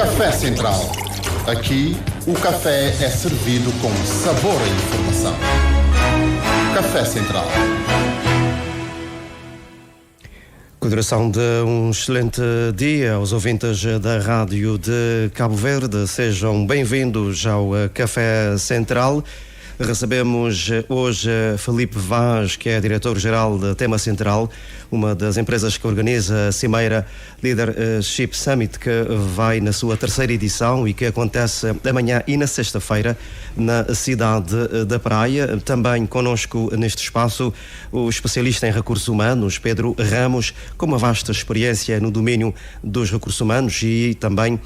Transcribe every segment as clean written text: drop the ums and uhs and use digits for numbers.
Café Central. Aqui, o café é servido com sabor e informação. Café Central. Continuação de um excelente dia aos ouvintes da Rádio de Cabo Verde. Sejam bem-vindos ao Café Central. Recebemos hoje Felipe Vaz, que é diretor-geral da Tema Central, uma das empresas que organiza a Cimeira Leadership Summit, que vai na sua terceira edição e que acontece amanhã e na sexta-feira na cidade da Praia. Também connosco neste espaço o especialista em recursos humanos, Pedro Ramos, com uma vasta experiência no domínio dos recursos humanos e também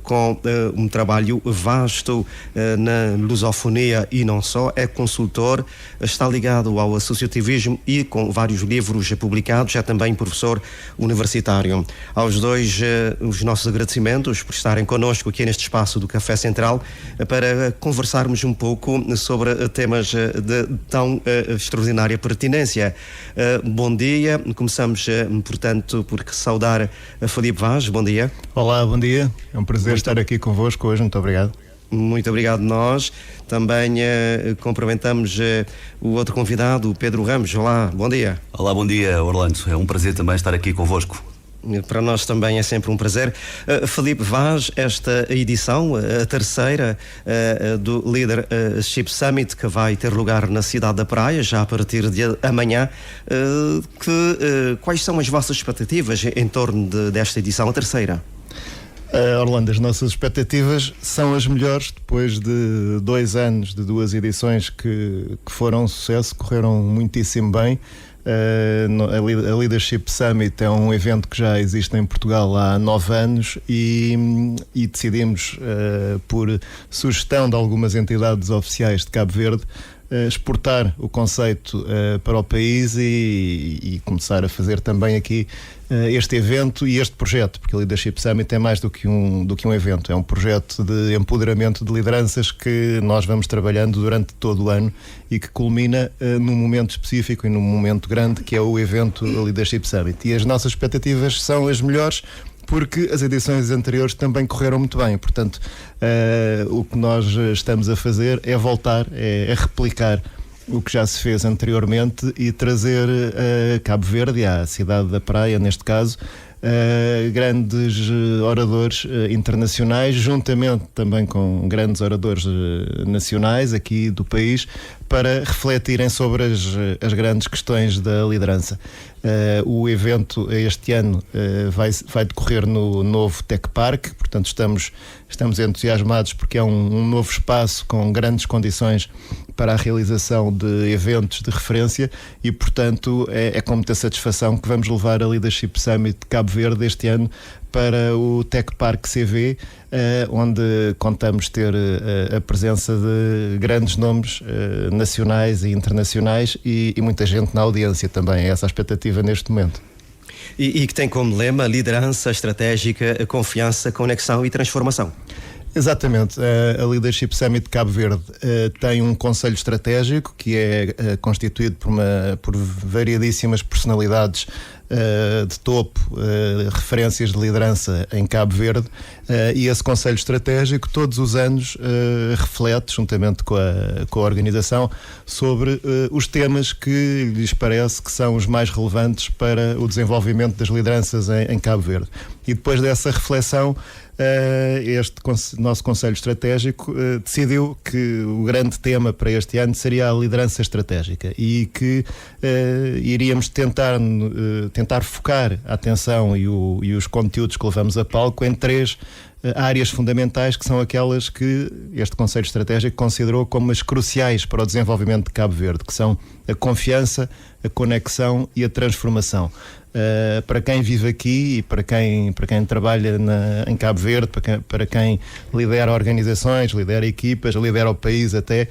com um trabalho vasto na lusofonia e não só. É consultor, está ligado ao associativismo e com vários livros publicados, é também professor universitário. Aos dois, os nossos agradecimentos por estarem connosco aqui neste espaço do Café Central para conversarmos um pouco sobre temas de tão extraordinária pertinência. Bom dia, começamos, portanto, por saudar a Felipe Vaz. Bom dia. Olá, bom dia. É um prazer estar aqui convosco hoje. Muito obrigado. Muito obrigado nós. Também cumprimentamos o outro convidado, o Pedro Ramos. Olá, bom dia. Olá, bom dia, Orlando. É um prazer também estar aqui convosco. Para nós também é sempre um prazer. Felipe Vaz, esta edição, a terceira do Leadership Summit, que vai ter lugar na cidade da Praia, já a partir de amanhã, quais são as vossas expectativas em torno desta edição, a terceira? Orlando, as nossas expectativas são as melhores depois de 2 anos, de 2 edições que foram um sucesso, correram muitíssimo bem. A Leadership Summit é um evento que já existe em Portugal há 9 anos e decidimos, por sugestão de algumas entidades oficiais de Cabo Verde, exportar o conceito para o país e começar a fazer também aqui este evento e este projeto, porque a Leadership Summit é mais do que um evento, é um projeto de empoderamento de lideranças que nós vamos trabalhando durante todo o ano e que culmina num momento específico e num momento grande que é o evento da Leadership Summit. E as nossas expectativas são as melhores, porque as edições anteriores também correram muito bem. Portanto, o que nós estamos a fazer é voltar, é replicar o que já se fez anteriormente e trazer a Cabo Verde, à cidade da Praia, neste caso, grandes oradores internacionais, juntamente também com grandes oradores nacionais aqui do país, para refletirem sobre as grandes questões da liderança. O evento este ano vai decorrer no novo Tech Park, portanto estamos entusiasmados porque é um novo espaço com grandes condições para a realização de eventos de referência e, portanto, é com muita satisfação que vamos levar a Leadership Summit de Cabo Verde este ano para o Tech Park CV, onde contamos ter a presença de grandes nomes nacionais e internacionais e muita gente na audiência também. É essa a expectativa neste momento. E que tem como lema liderança estratégica, confiança, conexão e transformação. Exatamente. A Leadership Summit de Cabo Verde tem um conselho estratégico que é constituído por variadíssimas personalidades de topo, referências de liderança em Cabo Verde, e esse Conselho Estratégico todos os anos reflete, juntamente com a organização, sobre os temas que lhes parece que são os mais relevantes para o desenvolvimento das lideranças em Cabo Verde. E depois dessa reflexão, este nosso Conselho Estratégico decidiu que o grande tema para este ano seria a liderança estratégica e que iríamos tentar focar a atenção e os conteúdos que levamos a palco em 3 áreas fundamentais, que são aquelas que este Conselho Estratégico considerou como as cruciais para o desenvolvimento de Cabo Verde, que são a confiança, a conexão e a transformação. Para quem vive aqui e para quem trabalha em Cabo Verde, para quem lidera organizações, lidera equipas, lidera o país até,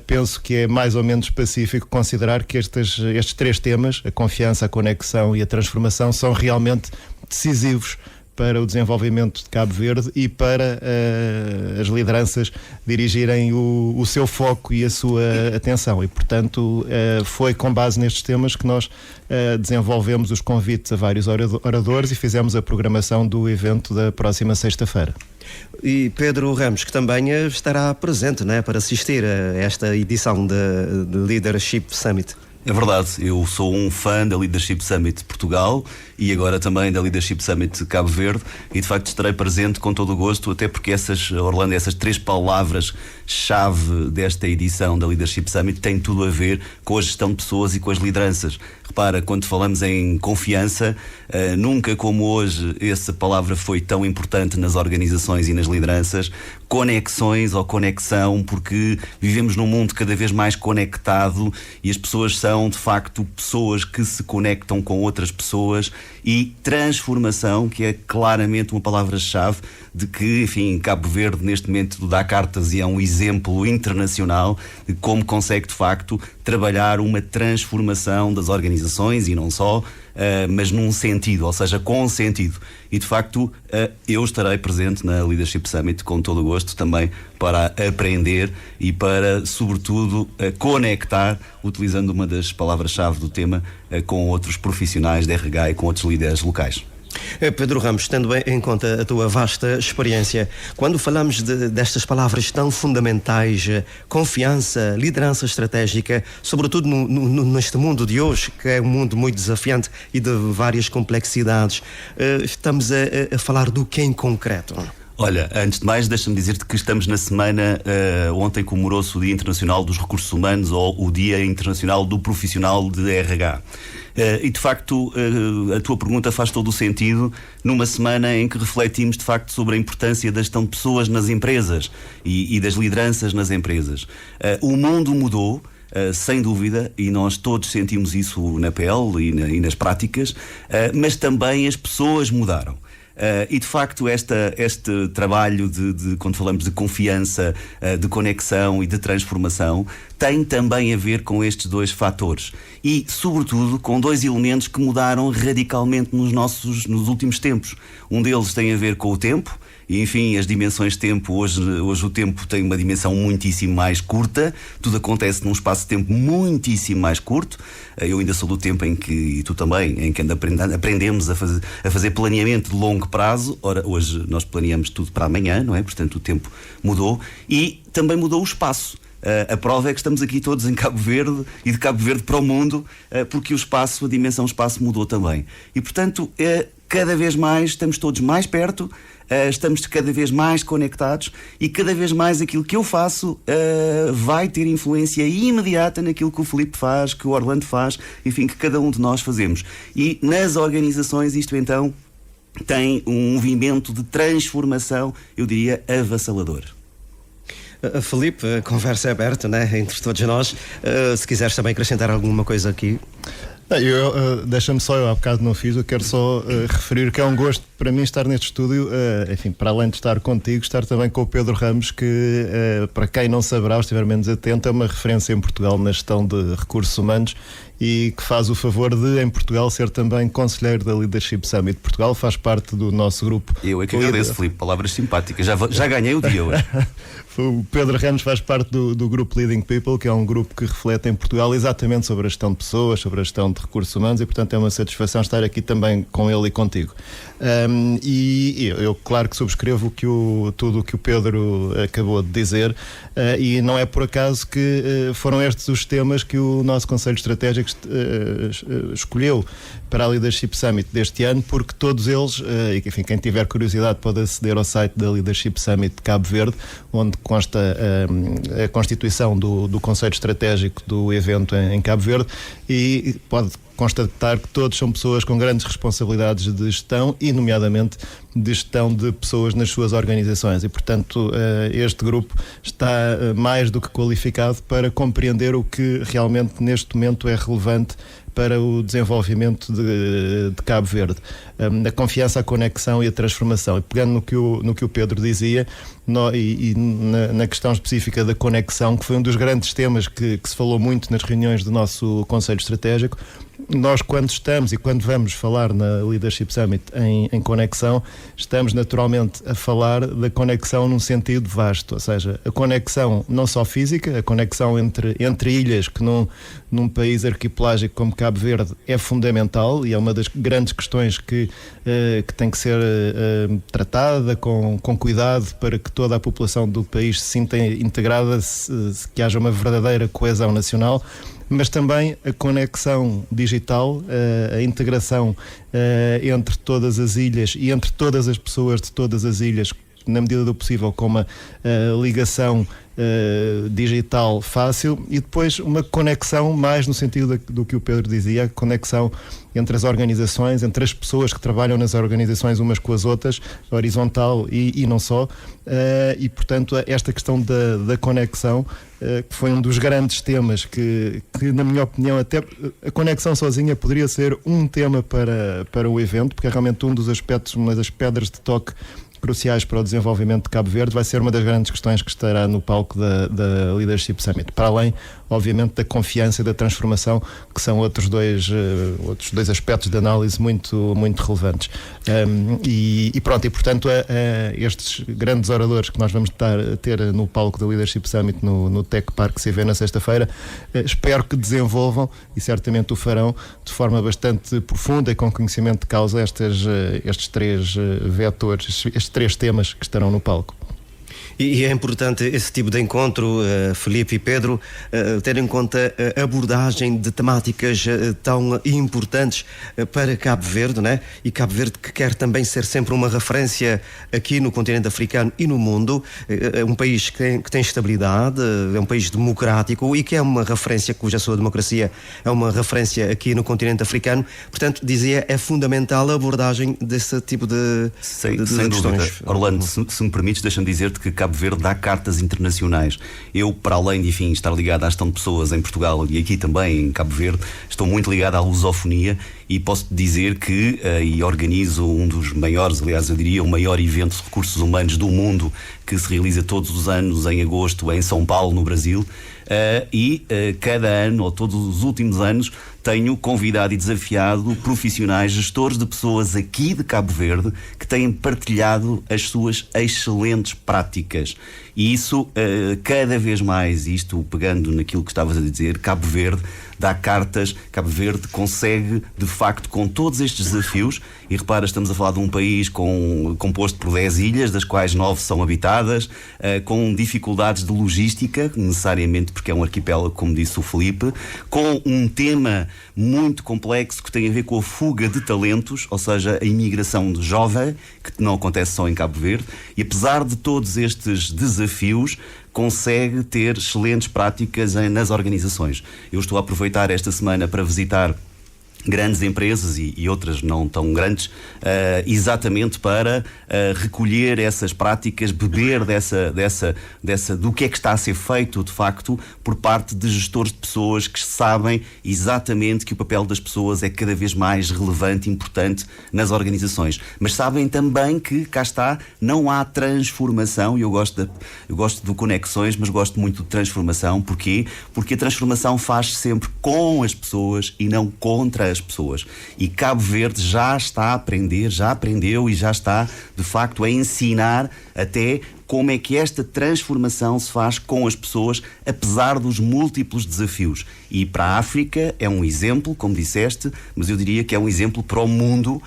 penso que é mais ou menos pacífico considerar que estes 3 temas, a confiança, a conexão e a transformação, são realmente decisivos para o desenvolvimento de Cabo Verde e para as lideranças dirigirem o seu foco e a sua atenção. E, portanto, foi com base nestes temas que nós desenvolvemos os convites a vários oradores e fizemos a programação do evento da próxima sexta-feira. E Pedro Ramos, que também estará presente, né, para assistir a esta edição de Leadership Summit. É verdade, eu sou um fã da Leadership Summit de Portugal e agora também da Leadership Summit de Cabo Verde e de facto estarei presente com todo o gosto, até porque Orlando, essas 3 palavras-chave desta edição da Leadership Summit têm tudo a ver com a gestão de pessoas e com as lideranças. Repara, quando falamos em confiança, nunca como hoje essa palavra foi tão importante nas organizações e nas lideranças. Conexões ou conexão, porque vivemos num mundo cada vez mais conectado e as pessoas são de facto pessoas que se conectam com outras pessoas, e transformação, que é claramente uma palavra-chave de que, enfim, Cabo Verde neste momento dá cartas e é um exemplo internacional de como consegue de facto trabalhar uma transformação das organizações e não só, mas num sentido, ou seja, com sentido. E de facto eu estarei presente na Leadership Summit com todo o gosto também para aprender e para, sobretudo, conectar, utilizando uma das palavras-chave do tema, com outros profissionais de RH e com outros líderes locais. Pedro Ramos, tendo em conta a tua vasta experiência, quando falamos destas palavras tão fundamentais, confiança, liderança estratégica, sobretudo neste mundo de hoje, que é um mundo muito desafiante e de várias complexidades, estamos a falar do que em concreto? Olha, antes de mais, deixa-me dizer-te que estamos na semana, ontem comemorou-se o Dia Internacional dos Recursos Humanos, ou o Dia Internacional do Profissional de RH. E de facto a tua pergunta faz todo o sentido numa semana em que refletimos de facto sobre a importância da gestão de pessoas nas empresas e das lideranças nas empresas. O mundo mudou, sem dúvida, e nós todos sentimos isso na pele e nas práticas, mas também as pessoas mudaram. E de facto este trabalho de quando falamos de confiança, de conexão e de transformação, tem também a ver com estes 2 fatores e sobretudo com 2 elementos que mudaram radicalmente nos últimos tempos. Um deles tem a ver com o tempo. E, enfim, as dimensões de tempo, hoje o tempo tem uma dimensão muitíssimo mais curta, tudo acontece num espaço de tempo muitíssimo mais curto. Eu ainda sou do tempo em que, e tu também, em que aprendemos a fazer planeamento de longo prazo. Ora, hoje nós planeamos tudo para amanhã, não é? Portanto, o tempo mudou e também mudou o espaço. A prova é que estamos aqui todos em Cabo Verde e de Cabo Verde para o mundo, porque o espaço, a dimensão espaço mudou também. E, portanto, cada vez mais estamos todos mais perto, estamos cada vez mais conectados e cada vez mais aquilo que eu faço vai ter influência imediata naquilo que o Filipe faz, que o Orlando faz, enfim, que cada um de nós fazemos. E nas organizações isto então tem um movimento de transformação, eu diria, avassalador. Filipe, a conversa é aberta, né, entre todos nós. Se quiseres também acrescentar alguma coisa aqui. Deixa-me só, eu há bocado não fiz, eu quero só referir que é um gosto para mim estar neste estúdio, enfim, para além de estar contigo, estar também com o Pedro Ramos, que para quem não saberá ou estiver menos atento, é uma referência em Portugal na gestão de recursos humanos e que faz o favor de, em Portugal, ser também conselheiro da Leadership Summit de Portugal, faz parte do nosso grupo. Eu é que agradeço, Filipe, palavras simpáticas, já ganhei o dia hoje. O Pedro Ramos faz parte do grupo Leading People, que é um grupo que reflete em Portugal exatamente sobre a gestão de pessoas, sobre a gestão de recursos humanos e, portanto, é uma satisfação estar aqui também com ele e contigo. E eu, claro que subscrevo tudo o que o Pedro acabou de dizer e não é por acaso que foram estes os temas que o nosso Conselho Estratégico escolheu para a Leadership Summit deste ano, porque todos eles, enfim, quem tiver curiosidade pode aceder ao site da Leadership Summit de Cabo Verde, onde consta a constituição do Conselho Estratégico do evento em Cabo Verde e pode constatar que todos são pessoas com grandes responsabilidades de gestão e, nomeadamente, de gestão de pessoas nas suas organizações e, portanto, este grupo está mais do que qualificado para compreender o que realmente neste momento é relevante para o desenvolvimento de Cabo Verde. A confiança, a conexão e a transformação. E pegando no que o Pedro dizia, na questão específica da conexão, que foi um dos grandes temas que se falou muito nas reuniões do nosso Conselho Estratégico, nós, quando estamos e quando vamos falar na Leadership Summit em conexão, estamos naturalmente a falar da conexão num sentido vasto, ou seja, a conexão não só física, a conexão entre ilhas, que num país arquipelágico como Cabo Verde é fundamental e é uma das grandes questões que tem que ser tratada com cuidado para que toda a população do país se sinta integrada, que haja uma verdadeira coesão nacional. Mas também a conexão digital, a integração entre todas as ilhas e entre todas as pessoas de todas as ilhas, na medida do possível, com uma ligação digital fácil, e depois uma conexão mais no sentido do que o Pedro dizia, a conexão entre as organizações, entre as pessoas que trabalham nas organizações umas com as outras, horizontal e não só, e portanto esta questão da conexão, que foi um dos grandes temas que na minha opinião, até a conexão sozinha poderia ser um tema para o evento, porque é realmente um dos aspectos, uma das pedras de toque cruciais para o desenvolvimento de Cabo Verde, vai ser uma das grandes questões que estará no palco da Leadership Summit. Para além, obviamente, da confiança e da transformação, que são outros dois aspectos de análise muito relevantes. E portanto, estes grandes oradores que nós vamos ter no palco da Leadership Summit no Tech Park CV na sexta-feira, espero que desenvolvam, e certamente o farão, de forma bastante profunda e com conhecimento de causa, estes três vetores, estes três temas que estarão no palco. E é importante esse tipo de encontro, Filipe e Pedro, ter em conta a abordagem de temáticas tão importantes para Cabo Verde, né? E Cabo Verde, que quer também ser sempre uma referência aqui no continente africano e no mundo. É um país que tem estabilidade, é um país democrático e que é uma referência, cuja sua democracia é uma referência aqui no continente africano. Portanto, dizia, é fundamental a abordagem desse tipo de sem questões. Dúvida. Orlando, se me permites, deixa-me dizer-te que Cabo Verde dá cartas internacionais. Eu, para além de, estar ligado à gestão de pessoas em Portugal e aqui também em Cabo Verde, estou muito ligado à lusofonia e posso dizer que e organizo um dos maiores, aliás, eu diria, o maior evento de recursos humanos do mundo, que se realiza todos os anos em agosto em São Paulo, no Brasil. Cada ano, ou todos os últimos anos, tenho convidado e desafiado profissionais, gestores de pessoas aqui de Cabo Verde, que têm partilhado as suas excelentes práticas. E isso, cada vez mais, isto pegando naquilo que estavas a dizer, Cabo Verde dá cartas, Cabo Verde consegue, de facto, com todos estes desafios, e repara, estamos a falar de um país composto por 10 ilhas, das quais 9 são habitadas, com dificuldades de logística, necessariamente porque é um arquipélago, como disse o Filipe, com um tema muito complexo que tem a ver com a fuga de talentos, ou seja, a imigração de jovem, que não acontece só em Cabo Verde, e apesar de todos estes desafios, consegue ter excelentes práticas nas organizações. Eu estou a aproveitar esta semana para visitar grandes empresas e outras não tão grandes, exatamente para recolher essas práticas, beber do que é que está a ser feito, de facto, por parte de gestores de pessoas que sabem exatamente que o papel das pessoas é cada vez mais relevante e importante nas organizações. Mas sabem também que, cá está, não há transformação, e eu gosto de conexões, mas gosto muito de transformação. Porquê? Porque a transformação faz sempre com as pessoas e não contra as pessoas. E Cabo Verde já está a aprender, já aprendeu e já está, de facto, a ensinar até como é que esta transformação se faz com as pessoas, apesar dos múltiplos desafios. E para a África é um exemplo, como disseste, mas eu diria que é um exemplo para o mundo,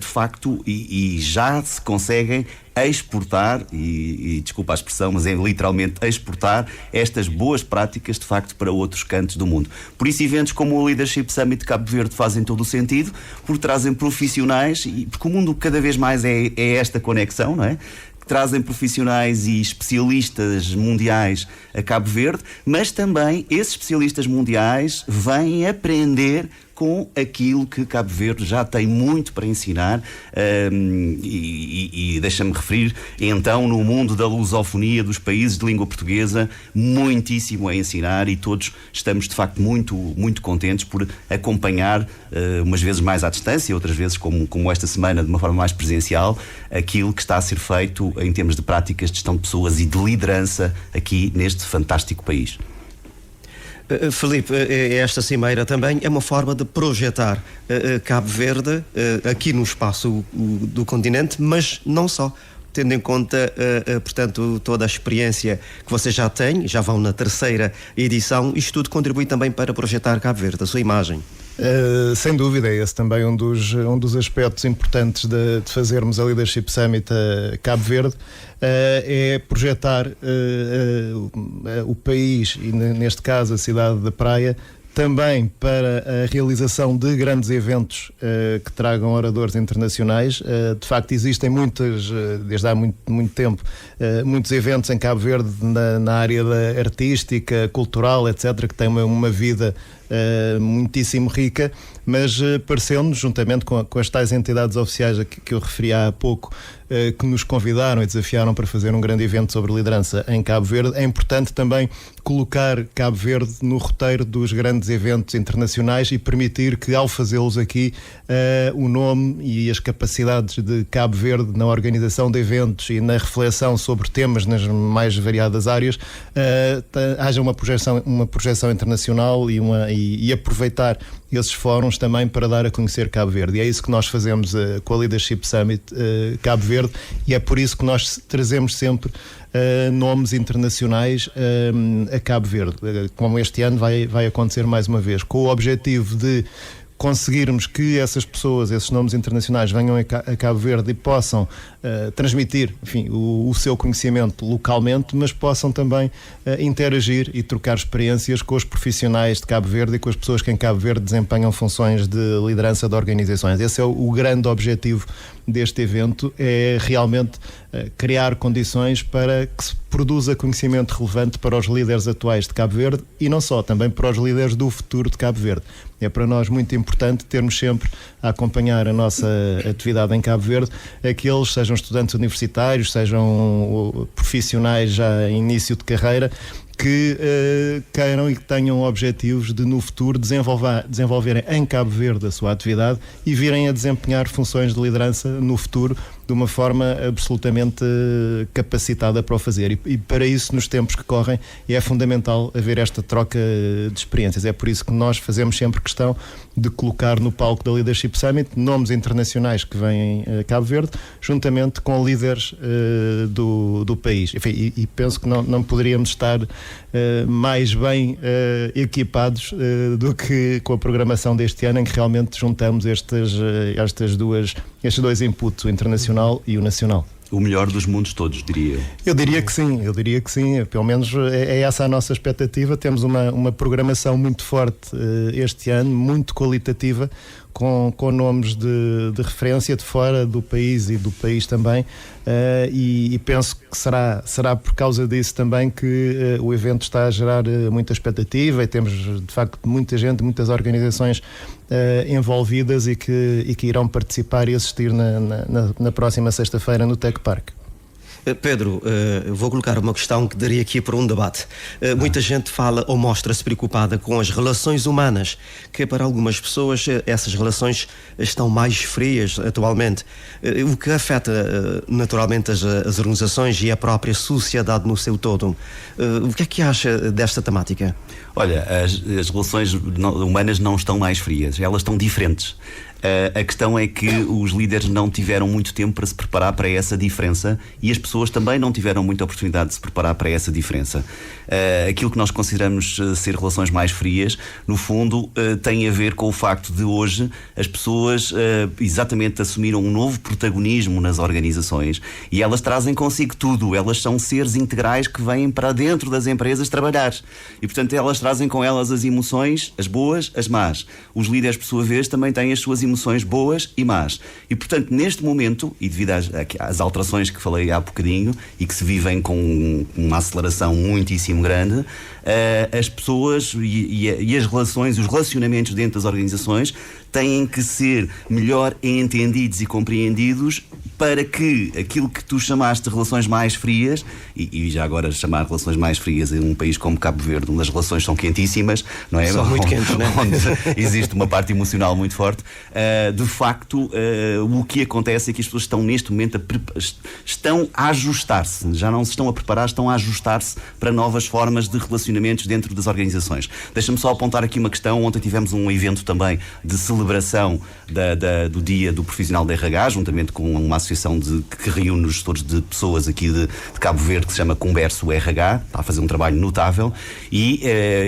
de facto, e já se conseguem exportar, e desculpa a expressão, mas é literalmente exportar estas boas práticas, de facto, para outros cantos do mundo. Por isso, eventos como o Leadership Summit de Cabo Verde fazem todo o sentido, porque trazem profissionais, e porque o mundo cada vez mais é esta conexão, não é? Trazem profissionais e especialistas mundiais a Cabo Verde, mas também esses especialistas mundiais vêm aprender com aquilo que Cabo Verde já tem muito para ensinar, e deixa-me referir, então, no mundo da lusofonia dos países de língua portuguesa, muitíssimo a ensinar, e todos estamos de facto muito, muito contentes por acompanhar, umas vezes mais à distância, outras vezes como esta semana, de uma forma mais presencial, aquilo que está a ser feito em termos de práticas de gestão de pessoas e de liderança aqui neste fantástico país. Filipe, esta cimeira também é uma forma de projetar Cabo Verde aqui no espaço do continente, mas não só. Tendo em conta, portanto, toda a experiência que vocês já têm, já vão na 3ª edição, isto tudo contribui também para projetar Cabo Verde, a sua imagem. Sem dúvida, é esse também um dos aspectos importantes de fazermos a Leadership Summit a Cabo Verde, é projetar o país, e neste caso a cidade da Praia, também para a realização de grandes eventos que tragam oradores internacionais. De facto, existem desde há muito tempo, muitos eventos em Cabo Verde na área da artística, cultural, etc., que têm uma vida muitíssimo rica, mas pareceu-nos, juntamente com as tais entidades oficiais que eu referi há pouco, que nos convidaram e desafiaram para fazer um grande evento sobre liderança em Cabo Verde, é importante também colocar Cabo Verde no roteiro dos grandes eventos internacionais e permitir que, ao fazê-los aqui, o nome e as capacidades de Cabo Verde na organização de eventos e na reflexão sobre temas nas mais variadas áreas, haja uma projeção internacional e aproveitar esses fóruns também para dar a conhecer Cabo Verde. E é isso que nós fazemos com a Leadership Summit Cabo Verde, e é por isso que nós trazemos sempre nomes internacionais a Cabo Verde, como este ano vai acontecer mais uma vez, com o objetivo de conseguirmos que essas pessoas, esses nomes internacionais, venham a Cabo Verde e possam transmitir, enfim, o seu conhecimento localmente, mas possam também interagir e trocar experiências com os profissionais de Cabo Verde e com as pessoas que em Cabo Verde desempenham funções de liderança de organizações. Esse é o grande objetivo deste evento, é realmente criar condições para que se produza conhecimento relevante para os líderes atuais de Cabo Verde e não só, também para os líderes do futuro de Cabo Verde. É para nós muito importante termos sempre a acompanhar a nossa atividade em Cabo Verde aqueles, sejam estudantes universitários, sejam profissionais já em início de carreira, que queiram e que tenham objetivos de, no futuro, desenvolverem em Cabo Verde a sua atividade e virem a desempenhar funções de liderança no futuro de uma forma absolutamente capacitada para o fazer. E para isso, nos tempos que correm, é fundamental haver esta troca de experiências. É por isso que nós fazemos sempre questão de colocar no palco da Leadership Summit nomes internacionais que vêm a Cabo Verde, juntamente com líderes do país. Enfim, e penso que não poderíamos estar mais bem equipados do que com a programação deste ano, em que realmente juntamos estes dois inputs, o internacional e o nacional. O melhor dos mundos todos, diria eu. Eu diria que sim. Pelo menos é essa a nossa expectativa. Temos uma programação muito forte este ano, muito qualitativa, com nomes de referência de fora do país e do país também, e penso que será por causa disso também que o evento está a gerar muita expectativa, e temos de facto muita gente, muitas organizações envolvidas e que irão participar e assistir na próxima sexta-feira no Tech Park. Pedro, vou colocar uma questão que daria aqui para um debate. Muita gente fala ou mostra-se preocupada com as relações humanas, que para algumas pessoas essas relações estão mais frias atualmente, o que afeta naturalmente as organizações e a própria sociedade no seu todo. O que é que acha desta temática? Olha, as relações humanas não estão mais frias, elas estão diferentes. A questão é que os líderes não tiveram muito tempo para se preparar para essa diferença, e as pessoas também não tiveram muita oportunidade de se preparar para essa diferença. Aquilo que nós consideramos ser relações mais frias, no fundo, tem a ver com o facto de hoje as pessoas exatamente assumiram um novo protagonismo nas organizações, e elas trazem consigo tudo. Elas são seres integrais que vêm para dentro das empresas trabalhar, e portanto elas trazem com elas as emoções, as boas, as más. Os líderes, por sua vez, também têm as suas emoções emoções boas e más. E, portanto, neste momento, e devido às alterações que falei há bocadinho e que se vivem com uma aceleração muitíssimo grande, as pessoas e as relações, os relacionamentos dentro das organizações têm que ser melhor entendidos e compreendidos para que aquilo que tu chamaste de relações mais frias, e já agora chamar relações mais frias em um país como Cabo Verde, onde as relações são quentíssimas, não é? São muito quentes, não é? Onde existe uma parte emocional muito forte. De facto, o que acontece é que as pessoas estão neste momento estão a ajustar-se, já não se estão a preparar, estão a ajustar-se para novas formas de relacionamentos dentro das organizações. Deixa-me só apontar aqui uma questão. Ontem tivemos um evento também de celebração do Dia do Profissional de RH, juntamente com uma associação que reúne os gestores de pessoas aqui de Cabo Verde, que se chama Converso RH, está a fazer um trabalho notável, e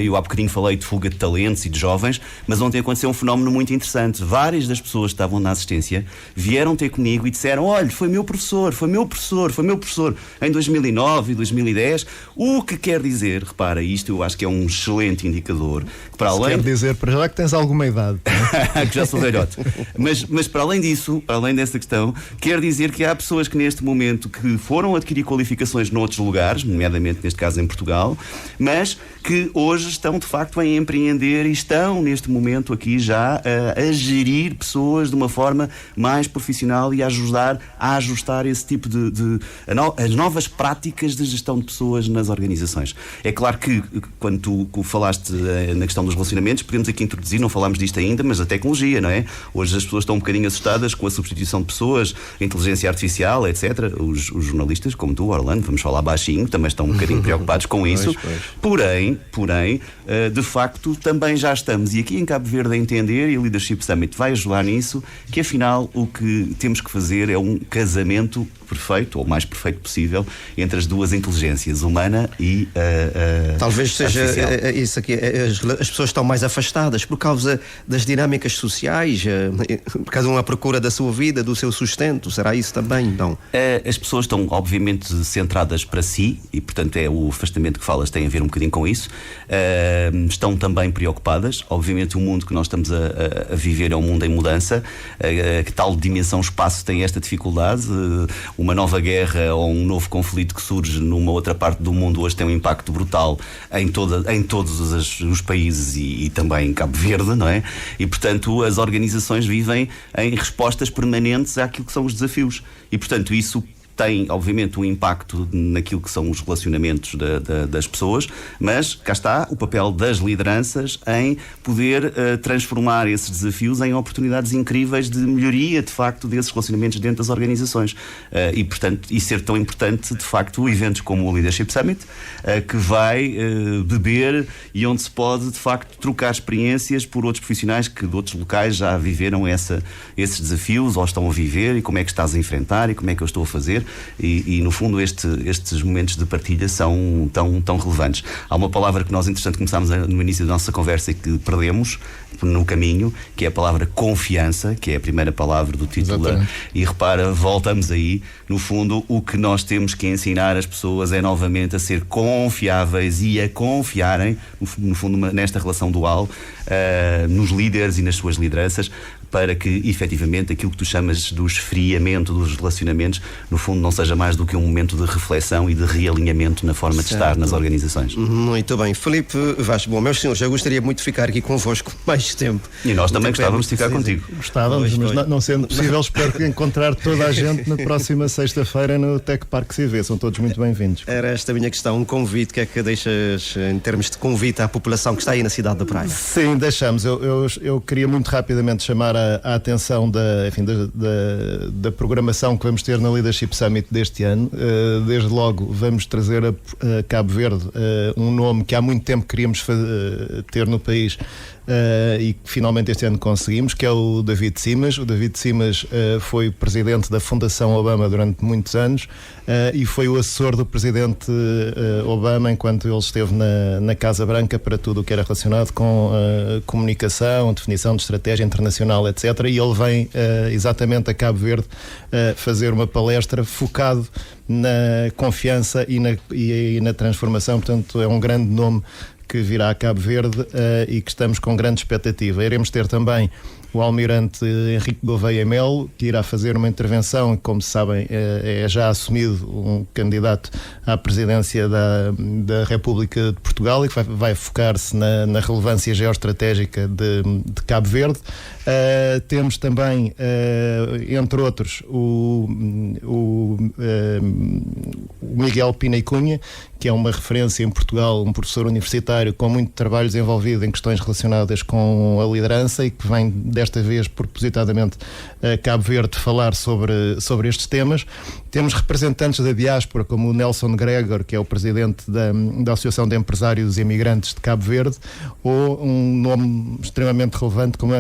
eu há bocadinho falei de fuga de talentos e de jovens, mas ontem aconteceu um fenómeno muito interessante. Várias das pessoas que estavam na assistência vieram ter comigo e disseram: olha, foi meu professor em 2009 e 2010, o que quer dizer, repara, isto eu acho que é um excelente indicador, que para além... Quer dizer, para já que tens alguma idade. Que já sou velhote. Mas para além disso, para além dessa questão, quer dizer que há pessoas que neste momento que foram adquirir qualificações noutros lugares, nomeadamente neste caso em Portugal, mas que hoje estão de facto a empreender e estão neste momento aqui já a gerir pessoas de uma forma mais profissional e a ajustar esse tipo as novas práticas de gestão de pessoas nas organizações. É claro que quando tu falaste na questão dos relacionamentos, podemos aqui introduzir, não falámos disto ainda, mas a tecnologia, não é? Hoje as pessoas estão um bocadinho assustadas com a substituição de pessoas, a inteligência artificial, etc. Os jornalistas, como tu, Orlando, vamos falar baixinho, também estão um bocadinho preocupados com isso. Porém, de facto, também já estamos, e aqui em Cabo Verde, a entender, e a Leadership Summit vai ajudar nisso, que afinal o que temos que fazer é um casamento perfeito, ou o mais perfeito possível, entre as duas inteligências, humana e talvez seja artificial. Isso aqui. As pessoas estão mais afastadas por causa das dinâmicas sociais, por causa de uma procura da sua vida, do seu sustento. Será isso também? Não. As pessoas estão obviamente centradas para si e, portanto, o afastamento que falas tem a ver um bocadinho com isso. Estão também preocupadas. Obviamente o mundo que nós estamos a viver é um mundo em mudança. Que tal dimensão espaço tem esta dificuldade? Uma nova guerra ou um novo conflito que surge numa outra parte do mundo hoje tem um impacto brutal em todos os países e também em Cabo Verde, não é? E, portanto, as organizações vivem em respostas permanentes àquilo que são os desafios. E, portanto, isso tem, obviamente, um impacto naquilo que são os relacionamentos das pessoas, mas cá está o papel das lideranças em poder transformar esses desafios em oportunidades incríveis de melhoria, de facto, desses relacionamentos dentro das organizações. E, portanto, e ser tão importante, de facto, eventos como o Leadership Summit, que vai beber e onde se pode, de facto, trocar experiências por outros profissionais que de outros locais já viveram esses desafios ou estão a viver, e como é que estás a enfrentar e como é que eu estou a fazer. E no fundo estes momentos de partilha são tão relevantes. Há uma palavra que nós, entretanto, começámos no início da nossa conversa e que perdemos no caminho, que é a palavra confiança, que é a primeira palavra do título. Exatamente. E repara, voltamos aí. No fundo, o que nós temos que ensinar as pessoas é novamente a ser confiáveis e a confiarem, no fundo, nesta relação dual, nos líderes e nas suas lideranças, para que, efetivamente, aquilo que tu chamas do esfriamento dos relacionamentos, no fundo, não seja mais do que um momento de reflexão e de realinhamento na forma de estar nas organizações. Muito bem. Filipe Vaz, bom, meus senhores, eu gostaria muito de ficar aqui convosco mais tempo. E nós também gostávamos de ficar contigo. Gostávamos, mas não sendo possível, espero encontrar toda a gente na próxima sexta-feira no Tech Park CV. São todos muito bem-vindos. Era esta a minha questão, um convite. O que é que deixas em termos de convite à população que está aí na cidade da Praia? Sim, deixamos. Eu queria muito rapidamente chamar a atenção da programação que vamos ter na Leadership Summit deste ano. Desde logo vamos trazer a Cabo Verde um nome que há muito tempo queríamos ter no país, e que finalmente este ano conseguimos, que é o David Simas. O David Simas foi presidente da Fundação Obama durante muitos anos, e foi o assessor do presidente Obama enquanto ele esteve na Casa Branca para tudo o que era relacionado com comunicação, definição de estratégia internacional, etc. E ele vem exatamente a Cabo Verde fazer uma palestra focado na confiança e na transformação. Portanto, é um grande nome que virá a Cabo Verde, e que estamos com grande expectativa. Iremos ter também o almirante Henrique Gouveia Melo, que irá fazer uma intervenção, como sabem, é já assumido um candidato à presidência da República de Portugal e que vai focar-se na relevância geoestratégica de Cabo Verde. Temos também, entre outros, o Miguel Pina e Cunha, que é uma referência em Portugal, um professor universitário com muito trabalho desenvolvido em questões relacionadas com a liderança e que vem desta vez propositadamente a Cabo Verde falar sobre estes temas. Temos representantes da diáspora como o Nelson Gregor, que é o presidente da Associação de Empresários e Imigrantes de Cabo Verde, ou um nome extremamente relevante como a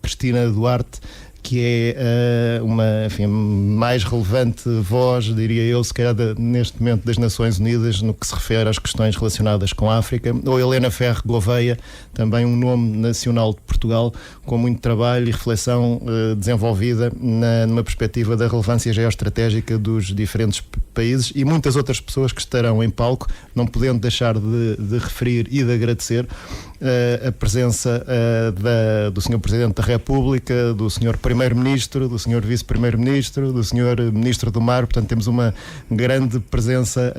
Cristina Duarte, que é uma mais relevante voz, diria eu, se calhar neste momento das Nações Unidas no que se refere às questões relacionadas com a África, ou Helena Ferro Gouveia, também um nome nacional de Portugal, com muito trabalho e reflexão desenvolvida numa perspectiva da relevância geoestratégica dos diferentes países, e muitas outras pessoas que estarão em palco, não podendo deixar de referir e de agradecer a presença do Sr. Presidente da República, do Sr. Primeiro-Ministro, do Sr. Vice-Primeiro-Ministro, do Sr. Ministro do Mar. Portanto, temos uma grande presença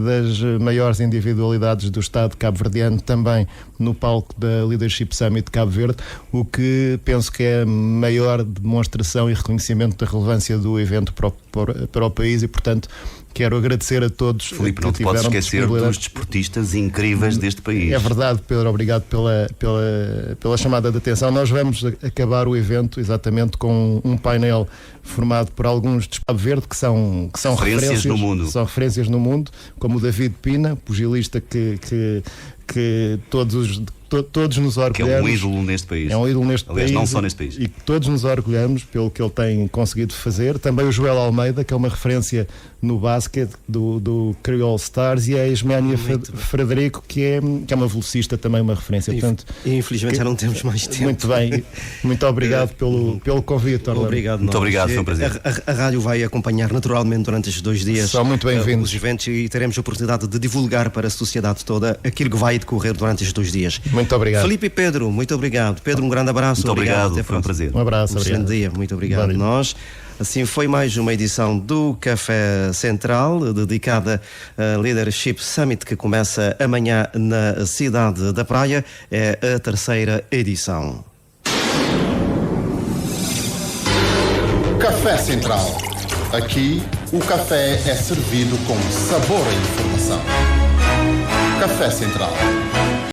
das maiores individualidades do Estado cabo-verdiano também no palco da Leadership Summit de Cabo Verde, o que penso que é a maior demonstração e reconhecimento da relevância do evento para o país e, portanto, quero agradecer a todos. Filipe, não te podes esquecer dos desportistas incríveis deste país. É verdade, Pedro, obrigado pela chamada de atenção. Nós vamos acabar o evento exatamente com um painel formado por alguns de Cabo Verde que são referências no mundo. São referências no mundo, como o David Pina, pugilista que todos nos orgulhamos. Que é um ídolo neste país. É um ídolo neste país. Aliás, não só neste país. E que todos nos orgulhamos pelo que ele tem conseguido fazer. Também o Joel Almeida, que é uma referência no basquete do Creole Stars, e a Isménia Frederico, que é uma velocista, também uma referência. Portanto, infelizmente já não temos mais tempo. Muito bem. Muito obrigado pelo convite, Orlando. Obrigado. Muito obrigado, foi um prazer. A rádio vai acompanhar naturalmente durante estes 2 dias. São muito bem-vindos. Os eventos, e teremos a oportunidade de divulgar para a sociedade toda aquilo que vai decorrer durante estes 2 dias. Muito obrigado. Filipe e Pedro, muito obrigado. Pedro, um grande abraço. Muito obrigado, foi um prazer. Um abraço, excelente dia, muito obrigado. Nós. Assim foi mais uma edição do Café Central, dedicada a Leadership Summit, que começa amanhã na cidade da Praia. É a 3ª edição. Café Central. Aqui, o café é servido com sabor e informação. Café Central.